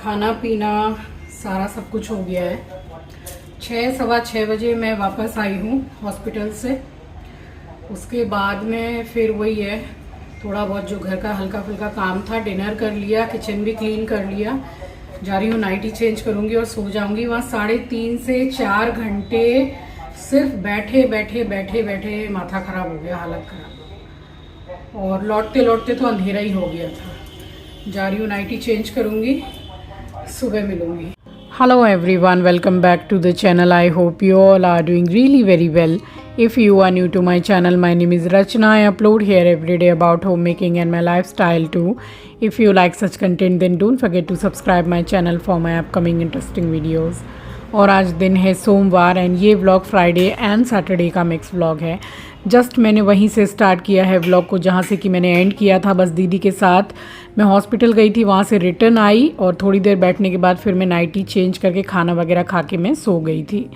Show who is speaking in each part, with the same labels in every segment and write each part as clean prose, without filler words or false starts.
Speaker 1: खाना पीना सारा सब कुछ हो गया है। 6 सवा 6 बजे मैं वापस आई हूँ हॉस्पिटल से। उसके बाद में फिर वही है, थोड़ा बहुत जो घर का हल्का फुल्का काम था, डिनर कर लिया, किचन भी क्लीन कर लिया। जा रही हूँ नाइटी चेंज करूँगी और सो जाऊँगी। वहाँ 3.5 से 4 घंटे सिर्फ बैठे बैठे बैठे बैठे माथा ख़राब हो गया, हालत ख़राब, और लौटते लौटते तो अंधेरा ही हो गया था। जा रही हूँ नाइटी चेंज करूँगी, सुबह मिलूँगी। Hello everyone, welcome back to the channel. I hope you all are doing really very well. If you are new to my channel, my name is Rachna. I upload here every day about homemaking and my lifestyle too. If you like such content, then don't forget to subscribe my channel for my upcoming interesting videos. और आज दिन है सोमवार and ये vlog Friday and Saturday का mix vlog है। Just मैंने वहीं से स्टार्ट किया है व्लॉग को जहाँ से कि मैंने एंड किया था। बस दीदी के साथ मैं हॉस्पिटल गई थी, वहाँ से रिटर्न आई और थोड़ी देर बैठने के बाद फिर मैं नाइटी चेंज करके खाना वगैरह खा के मैं सो गई थी।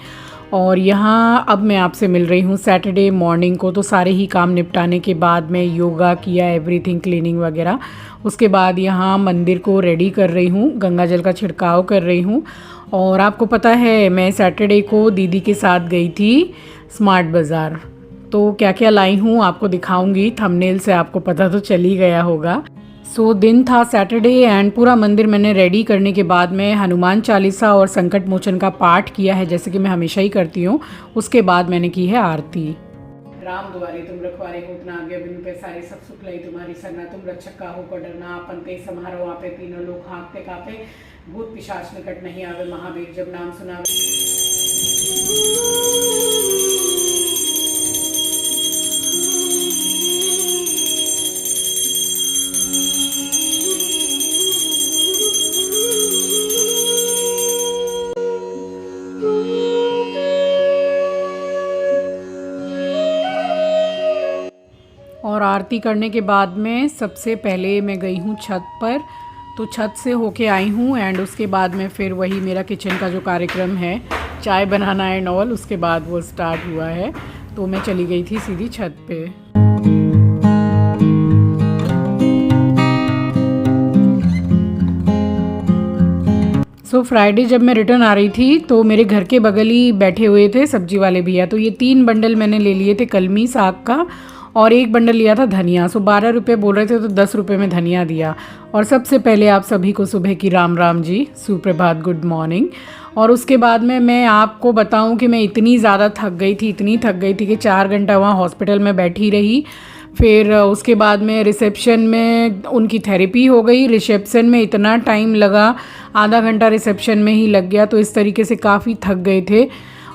Speaker 1: और यहाँ अब मैं आपसे मिल रही हूँ सैटरडे मॉर्निंग को। तो सारे ही काम निपटाने के बाद मैं योगा किया, एवरीथिंग क्लीनिंग वगैरह। उसके बाद यहाँ मंदिर को रेडी कर रही हूँ, गंगा जल का छिड़काव कर रही हूँ। और आपको पता है मैं सैटरडे को दीदी के साथ गई थी स्मार्ट बाज़ार। तो क्या क्या लाई हूँ आपको दिखाऊंगी, थंबनेल से आपको पता तो चल ही गया होगा। दिन था सैटरडे एंड पूरा मंदिर मैंने रेडी करने के बाद में हनुमान चालीसा और संकट मोचन का पाठ किया है, जैसे कि मैं हमेशा ही करती हूँ। उसके बाद मैंने की है आरती। राम द्वारे तुम रखवारे हो, उतना आज्ञा बिनु पैसारे, सब सुख लई तुम्हारी सरना, तुम रक्षक का हो पर डरना, आपन ते समारो आपे, तीनों लोग हाँकते कापे, भूत पिशाच निकट नहीं आवे, महावीर जब नाम सुनावे। और आरती करने के बाद में सबसे पहले मैं गई हूँ छत पर। तो छत से होके आई हूँ एंड उसके बाद में फिर वही मेरा किचन का जो कार्यक्रम है, चाय बनाना एंड ऑल, उसके बाद वो स्टार्ट हुआ है। तो मैं चली गई थी सीधी छत पे। फ्राइडे जब मैं रिटर्न आ रही थी तो मेरे घर के बगल ही बैठे हुए थे सब्जी वाले भैया। तो ये 3 बंडल मैंने ले लिए थे कलमी साग का और 1 बंडल लिया था धनिया। 12 रुपये बोल रहे थे तो 10 रुपये में धनिया दिया। और सबसे पहले आप सभी को सुबह की राम राम जी, सुप्रभात, गुड मॉर्निंग। और उसके बाद में मैं आपको बताऊं कि मैं इतनी ज़्यादा थक गई थी कि 4 घंटा वहाँ हॉस्पिटल में बैठी रही। फिर उसके बाद में रिसेप्शन में उनकी थेरेपी हो गई। रिसेप्शन में इतना टाइम लगा, आधा घंटा रिसेप्शन में ही लग गया। तो इस तरीके से काफ़ी थक गए थे।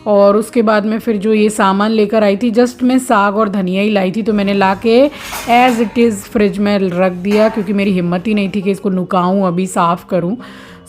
Speaker 1: और उसके बाद में फिर जो ये सामान लेकर आई थी, जस्ट मैं साग और धनिया ही लाई थी, तो मैंने ला के एज़ इट इज़ फ्रिज में रख दिया, क्योंकि मेरी हिम्मत ही नहीं थी कि इसको नुकाऊँ, अभी साफ़ करूँ।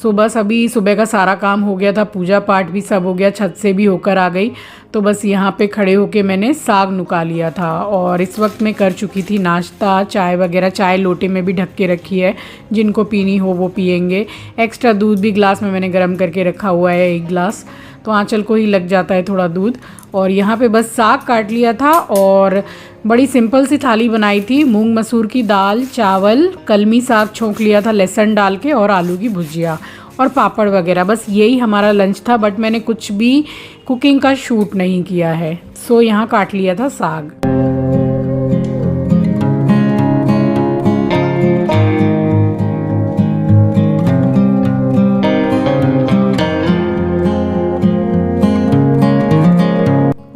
Speaker 1: बस अभी सुबह का सारा काम हो गया था, पूजा पाठ भी सब हो गया, छत से भी होकर आ गई। तो बस यहाँ पे खड़े होके मैंने साग नुका लिया था। और इस वक्त मैं कर चुकी थी नाश्ता, चाय वगैरह। चाय लोटे में भी ढक के रखी है, जिनको पीनी हो वो पियेंगे। एक्स्ट्रा दूध भी ग्लास में मैंने गर्म करके रखा हुआ है, 1 गिलास, तो आंचल को ही लग जाता है थोड़ा दूध। और यहाँ पे बस साग काट लिया था और बड़ी सिंपल सी थाली बनाई थी। मूंग मसूर की दाल, चावल, कलमी साग छोंक लिया था लहसुन डाल के, और आलू की भुजिया और पापड़ वगैरह। बस यही हमारा लंच था। बट मैंने कुछ भी कुकिंग का शूट नहीं किया है। यहाँ काट लिया था साग।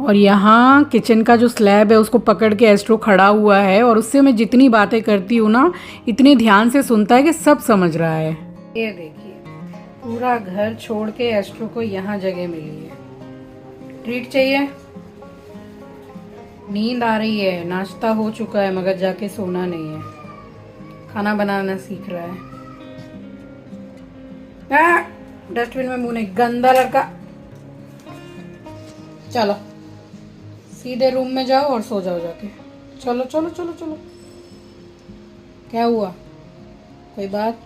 Speaker 1: और यहाँ किचन का जो स्लैब है उसको पकड़ के एस्ट्रो खड़ा हुआ है, और उससे मैं जितनी बातें करती हूँ ना, इतने ध्यान से सुनता है कि सब समझ रहा है। ये देखिए, पूरा घर छोड़ के एस्ट्रो को यहाँ जगह मिली है। ट्रीट चाहिए, नींद आ रही है, नाश्ता हो चुका है मगर जाके सोना नहीं है, खाना बनाना सीख रहा है। डस्टबिन में मुंह नहीं, गंदा लड़का। चलो सीधे रूम में जाओ और सो जाओ जाके। चलो चलो चलो चलो। क्या हुआ, कोई बात,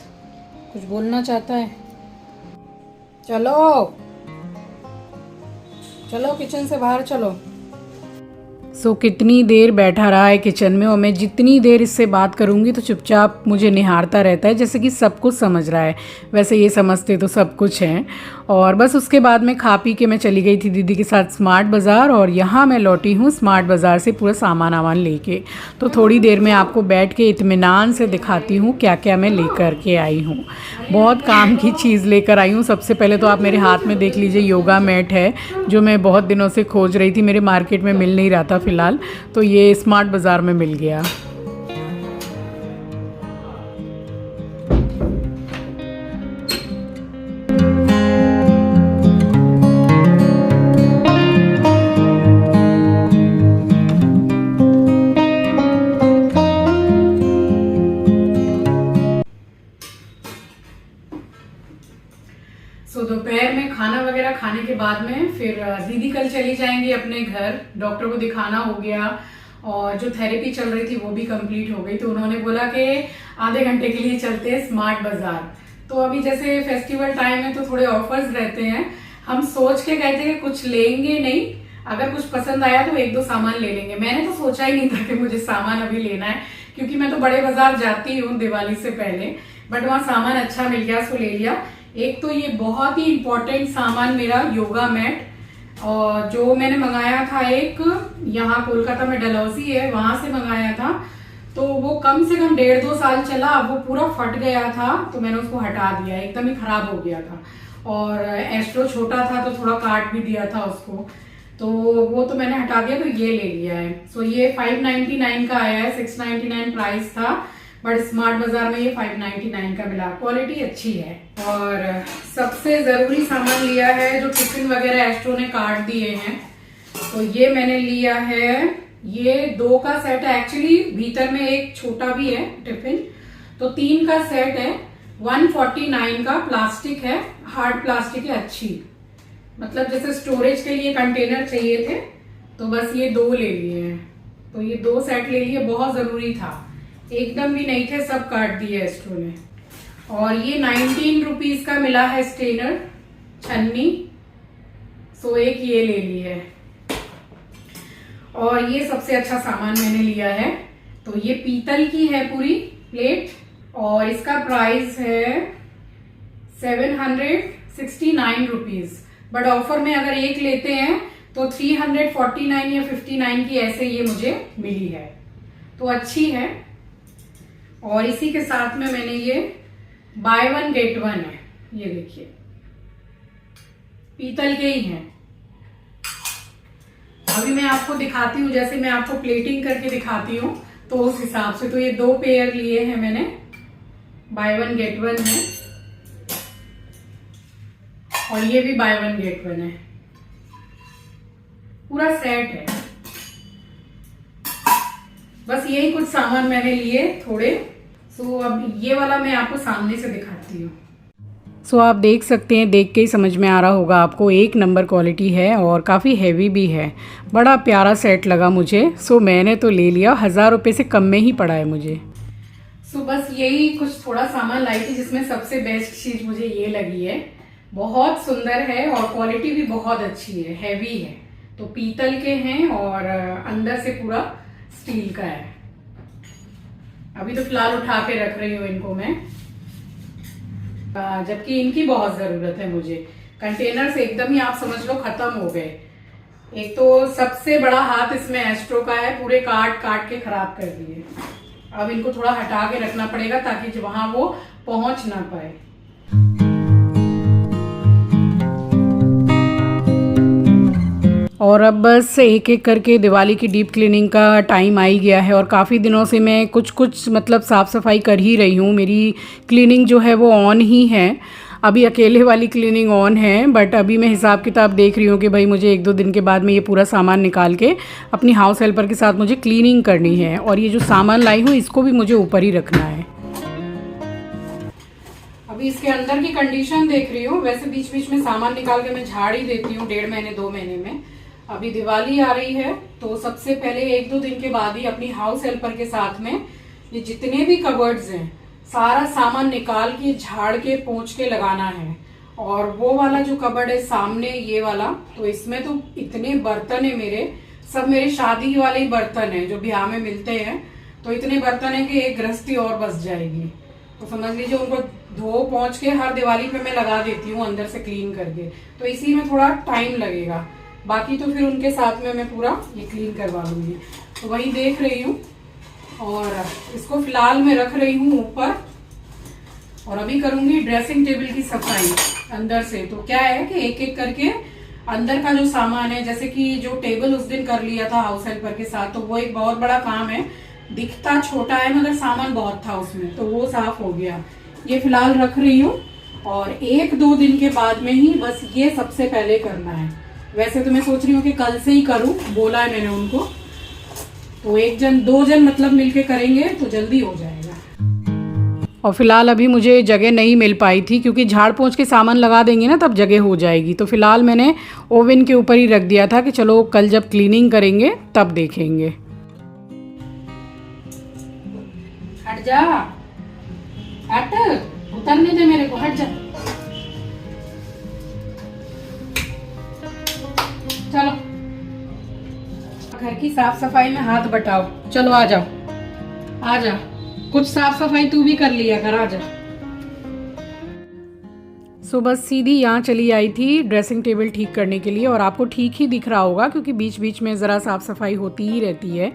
Speaker 1: कुछ बोलना चाहता है? चलो चलो, किचन से बाहर चलो। कितनी देर बैठा रहा है किचन में, और मैं जितनी देर इससे बात करूंगी तो चुपचाप मुझे निहारता रहता है, जैसे कि सब कुछ समझ रहा है। वैसे ये समझते तो सब कुछ हैं। और बस उसके बाद में खा पी के मैं चली गई थी दीदी के साथ स्मार्ट बाज़ार, और यहाँ मैं लौटी हूँ स्मार्ट बाज़ार से पूरा सामान वामान लेके। तो थोड़ी देर में आपको बैठ के इत्मीनान से दिखाती हूँ क्या क्या मैं लेकर के आई हूँ। बहुत काम की चीज़ लेकर आई हूँ। सबसे पहले तो आप मेरे हाथ में देख लीजिए, योगा मैट है जो मैं बहुत दिनों से खोज रही थी, मेरे मार्केट में मिल नहीं रहा था फ़िलहाल, तो ये स्मार्ट बाज़ार में मिल गया। दोपहर में खाना वगैरह खाने के बाद में फिर दीदी कल चली जाएंगी अपने घर, डॉक्टर को दिखाना हो गया, और जो थेरेपी चल रही थी वो भी कंप्लीट हो गई। तो उन्होंने बोला कि आधे घंटे के लिए चलते हैं स्मार्ट बाजार। तो अभी जैसे फेस्टिवल टाइम है तो थोड़े ऑफर्स रहते हैं, हम सोच के गए थे कि कुछ लेंगे नहीं, अगर कुछ पसंद आया तो एक दो सामान ले लेंगे। मैंने तो सोचा ही नहीं था कि मुझे सामान अभी लेना है, क्योंकि मैं तो बड़े बाजार जाती हूँ दिवाली से पहले, बट वहां सामान अच्छा मिल गया, सो ले लिया। एक तो ये बहुत ही इम्पोर्टेंट सामान मेरा योगा मैट, और जो मैंने मंगाया था एक यहाँ कोलकाता में डलहौजी है वहां से मंगाया था, तो वो कम से कम 1.5-2 साल चला। अब वो पूरा फट गया था तो मैंने उसको हटा दिया, एकदम ही खराब हो गया था। और एस्ट्रो छोटा था तो थोड़ा काट भी दिया था उसको, तो वो तो मैंने हटा दिया, तो ये ले लिया है। सो ये 599 का आया है, 699 प्राइस था, बट स्मार्ट बाजार में ये 599 का मिला। क्वालिटी अच्छी है। और सबसे जरूरी सामान लिया है, जो टिफिन वगैरह एस्ट्रो ने काट दिए हैं, तो ये मैंने लिया है। ये 2 का सेट है एक्चुअली, भीतर में एक छोटा भी है टिफिन, तो 3 का सेट है। 149 का, प्लास्टिक है, हार्ड प्लास्टिक है, अच्छी, मतलब जैसे स्टोरेज के लिए कंटेनर चाहिए थे तो बस ये 2 ले लिए हैं। तो ये 2 सेट ले लिए, बहुत जरूरी था, एकदम भी नहीं थे, सब काट दिए एस्ट्रो ने। और ये 19 रुपीज का मिला है स्टेनर, छन्नी, सो एक ये ले ली है। और ये सबसे अच्छा सामान मैंने लिया है, तो ये पीतल की है पूरी प्लेट, और इसका प्राइस है 769 रुपीज, बट ऑफर में अगर एक लेते हैं तो 349 या 59 की ऐसे ये मुझे मिली है, तो अच्छी है। और इसी के साथ में मैंने ये बाय 1 गेट 1 है, ये देखिए पीतल के ही हैं। अभी मैं आपको दिखाती हूँ, जैसे मैं आपको प्लेटिंग करके दिखाती हूँ तो उस हिसाब से। तो ये 2 पेयर लिए हैं मैंने, बाय 1 गेट 1 है, और ये भी बाय 1 गेट 1 है, पूरा सेट है। बस यही कुछ सामान मैंने लिए थोड़े। सो अब ये वाला मैं आपको सामने से दिखाती हूँ। सो आप देख सकते हैं, देख के ही समझ में आ रहा होगा आपको, 1 नंबर क्वालिटी है और काफ़ी हैवी भी है। बड़ा प्यारा सेट लगा मुझे, सो मैंने तो ले लिया। 1000 रुपये से कम में ही पड़ा है मुझे। सो बस यही कुछ थोड़ा सामान लाई थी, जिसमें सबसे बेस्ट चीज़ मुझे ये लगी है। बहुत सुंदर है और क्वालिटी भी बहुत अच्छी है, हैवी है। तो पीतल के हैं और अंदर से पूरा स्टील का है। अभी तो फिलहाल उठा के रख रही हूँ इनको मैं, जबकि इनकी बहुत जरूरत है मुझे। कंटेनर से एकदम ही आप समझ लो खत्म हो गए। एक तो सबसे बड़ा हाथ इसमें एस्ट्रो का है, पूरे काट काट के खराब कर दिए। अब इनको थोड़ा हटा के रखना पड़ेगा ताकि वहां वो पहुंच ना पाए। और अब बस एक एक करके दिवाली की डीप क्लीनिंग का टाइम आ ही गया है, और काफ़ी दिनों से मैं कुछ मतलब साफ़ सफाई कर ही रही हूँ। मेरी क्लीनिंग जो है वो ऑन ही है, अभी अकेले वाली क्लीनिंग ऑन है, बट अभी मैं हिसाब किताब देख रही हूँ कि भाई मुझे 1-2 दिन के बाद में ये पूरा सामान निकाल के अपनी हाउस हेल्पर के साथ मुझे क्लीनिंग करनी है। और ये जो सामान लाई हूँ इसको भी मुझे ऊपर ही रखना है। अभी इसके अंदर की कंडीशन देख रही हूँ। वैसे बीच बीच में सामान निकाल के मैं झाड़ ही देती हूँ 1.5 महीने 2 महीने में। अभी दिवाली आ रही है तो सबसे पहले 1-2 दिन के बाद ही अपनी हाउस हेल्पर के साथ में ये जितने भी कबर्ड्स हैं सारा सामान निकाल के झाड़ के पोंछ के लगाना है। और वो वाला जो कबर्ड है सामने, ये वाला, तो इसमें तो इतने बर्तन है मेरे, सब मेरे शादी वाले ही बर्तन हैं जो ब्याह में मिलते हैं। तो इतने बर्तन है कि एक गृहस्थी और बस जाएगी। तो समझ लीजिए उनको धो पहुंच के हर दिवाली पे मैं लगा देती हूँ अंदर से क्लीन करके, तो इसी में थोड़ा टाइम लगेगा। बाकी तो फिर उनके साथ में मैं पूरा ये क्लीन करवा लूंगी। तो वही देख रही हूँ और इसको फिलहाल मैं रख रही हूँ ऊपर, और अभी करूंगी ड्रेसिंग टेबल की सफाई अंदर से। तो क्या है कि एक एक करके अंदर का जो सामान है, जैसे कि जो टेबल उस दिन कर लिया था हाउस हेल्पर के साथ, तो वो एक बहुत बड़ा काम है। दिखता छोटा है मगर सामान बहुत था उसमें, तो वो साफ हो गया। ये फिलहाल रख रही हूँ और 1-2 दिन के बाद में ही बस ये सबसे पहले करना है। वैसे तो मैं सोच रही हूँ कि कल से ही करूँ, बोला है मैंने उनको। तो 1-2 जन मतलब मिलके करेंगे तो जल्दी हो जाएगा। और फिलहाल अभी मुझे जगह नहीं मिल पाई थी, क्योंकि झाड़ पोंछ के सामान लगा देंगे ना तब जगह हो जाएगी। तो फिलहाल मैंने ओवन के ऊपर ही रख दिया था कि चलो कल जब क्लीनिंग करेंगे तब देखेंगे। हट जा, हट, उतरने दे मेरे को, हट जा। चलो घर की साफ सफाई में हाथ बटाओ। चलो आ जाओ, आ जा, कुछ साफ सफाई तू भी कर लिया कर, आ जा। सो बस सीधी यहाँ चली आई थी ड्रेसिंग टेबल ठीक करने के लिए, और आपको ठीक ही दिख रहा होगा क्योंकि बीच बीच में ज़रा साफ़ सफाई होती ही रहती है।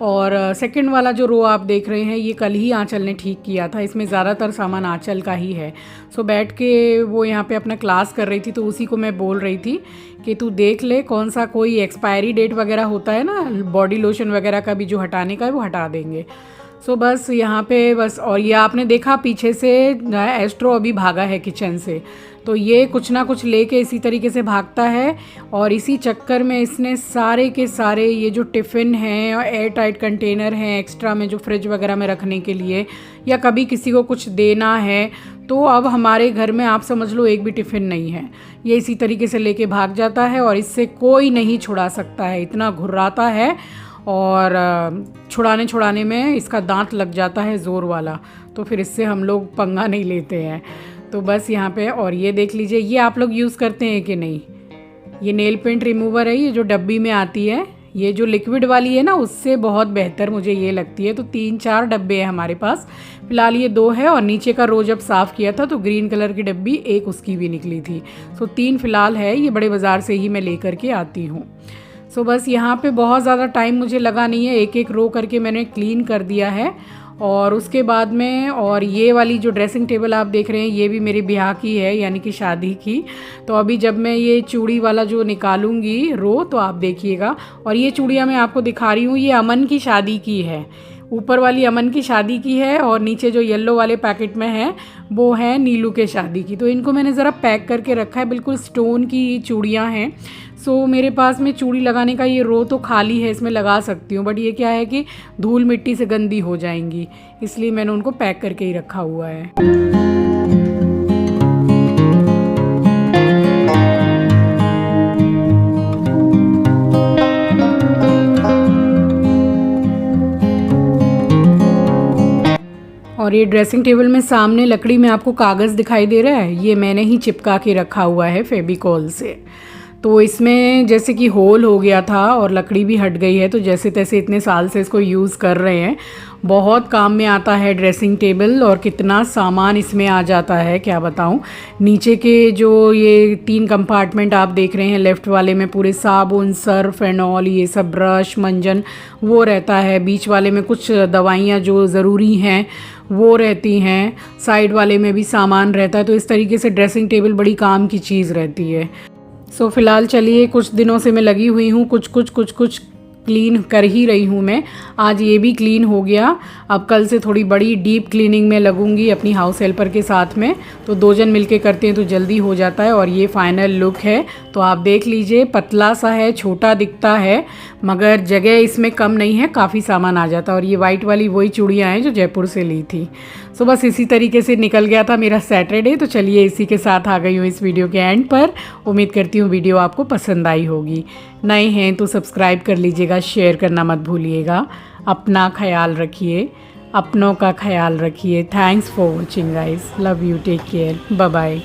Speaker 1: और सेकंड वाला जो रो आप देख रहे हैं ये कल ही आंचल ने ठीक किया था, इसमें ज़्यादातर सामान आंचल का ही है। सो बैठ के वो यहाँ पे अपना क्लास कर रही थी, तो उसी को मैं बोल रही थी कि तू देख ले कौन सा कोई एक्सपायरी डेट वगैरह होता है ना बॉडी लोशन वगैरह का भी, जो हटाने का है वो हटा देंगे। सो बस यहाँ पे बस, और ये आपने देखा पीछे से एस्ट्रो अभी भागा है किचन से, तो ये कुछ ना कुछ लेके इसी तरीके से भागता है। और इसी चक्कर में इसने सारे के सारे ये जो टिफ़िन हैं और एयर टाइट कंटेनर हैं एक्स्ट्रा में जो फ्रिज वगैरह में रखने के लिए, या कभी किसी को कुछ देना है, तो अब हमारे घर में आप समझ लो एक भी टिफ़िन नहीं है। ये इसी तरीके से लेके भाग जाता है और इससे कोई नहीं छुड़ा सकता है, इतना घुर्राता है। और छुड़ाने में इसका दांत लग जाता है ज़ोर वाला, तो फिर इससे हम लोग पंगा नहीं लेते हैं। तो बस यहाँ पे, और ये देख लीजिए, ये आप लोग यूज़ करते हैं कि नहीं, ये नेल पेंट रिमूवर है, ये जो डब्बी में आती है, ये जो लिक्विड वाली है ना उससे बहुत बेहतर मुझे ये लगती है। तो 3-4 डब्बे हैं हमारे पास, फिलहाल ये 2 है, और नीचे का रो जब साफ़ किया था तो ग्रीन कलर की डब्बी एक उसकी भी निकली थी। सो 3 फिलहाल है, ये बड़े बाज़ार से ही मैं ले करके आती हूँ। सो बस यहाँ पे बहुत ज़्यादा टाइम मुझे लगा नहीं है, एक एक रो करके मैंने क्लीन कर दिया है। और उसके बाद में, और ये वाली जो ड्रेसिंग टेबल आप देख रहे हैं ये भी मेरी ब्याह की है, यानी कि शादी की। तो अभी जब मैं ये चूड़ी वाला जो निकालूंगी रो तो आप देखिएगा। और ये चूड़ियाँ मैं आपको दिखा रही हूँ, ये अमन की शादी की है, ऊपर वाली अमन की शादी की है, और नीचे जो येलो वाले पैकेट में है वो है नीलू के शादी की। तो इनको मैंने ज़रा पैक करके रखा है, बिल्कुल स्टोन की चूड़ियाँ हैं। सो मेरे पास में चूड़ी लगाने का ये रो तो खाली है, इसमें लगा सकती हूँ, बट ये क्या है कि धूल मिट्टी से गंदी हो जाएंगी, इसलिए मैंने उनको पैक करके ही रखा हुआ है। और ये ड्रेसिंग टेबल में सामने लकड़ी में आपको कागज़ दिखाई दे रहा है, ये मैंने ही चिपका के रखा हुआ है फेविकॉल से। तो इसमें जैसे कि होल हो गया था और लकड़ी भी हट गई है, तो जैसे तैसे इतने साल से इसको यूज़ कर रहे हैं। बहुत काम में आता है ड्रेसिंग टेबल, और कितना सामान इसमें आ जाता है क्या बताऊं। नीचे के जो ये 3 कंपार्टमेंट आप देख रहे हैं, लेफ़्ट वाले में पूरे साबुन, सर्फ एंड ऑल, ये सब ब्रश, मंजन वो रहता है। बीच वाले में कुछ दवाइयाँ जो ज़रूरी हैं वो रहती हैं, साइड वाले में भी सामान रहता है। तो इस तरीके से ड्रेसिंग टेबल बड़ी काम की चीज़ रहती है। सो फिलहाल चलिए, कुछ दिनों से मैं लगी हुई हूँ, कुछ क्लीन कर ही रही हूँ मैं। आज ये भी क्लीन हो गया, अब कल से थोड़ी बड़ी डीप क्लीनिंग में लगूंगी अपनी हाउस हेल्पर के साथ में। तो 2 जन मिलके करते हैं तो जल्दी हो जाता है। और ये फाइनल लुक है, तो आप देख लीजिए, पतला सा है, छोटा दिखता है, मगर जगह इसमें कम नहीं है, काफ़ी सामान आ जाता है। और ये वाइट वाली वही चूड़ियाँ हैं जो जयपुर से ली थी। सो बस इसी तरीके से निकल गया था मेरा सैटरडे। तो चलिए इसी के साथ आ गई हूँ इस वीडियो के एंड पर। उम्मीद करती हूँ वीडियो आपको पसंद आई होगी। नए हैं तो सब्सक्राइब कर लीजिएगा, शेयर करना मत भूलिएगा। अपना ख्याल रखिए, अपनों का ख्याल रखिए। Thanks for watching guys, love you, take care, bye bye.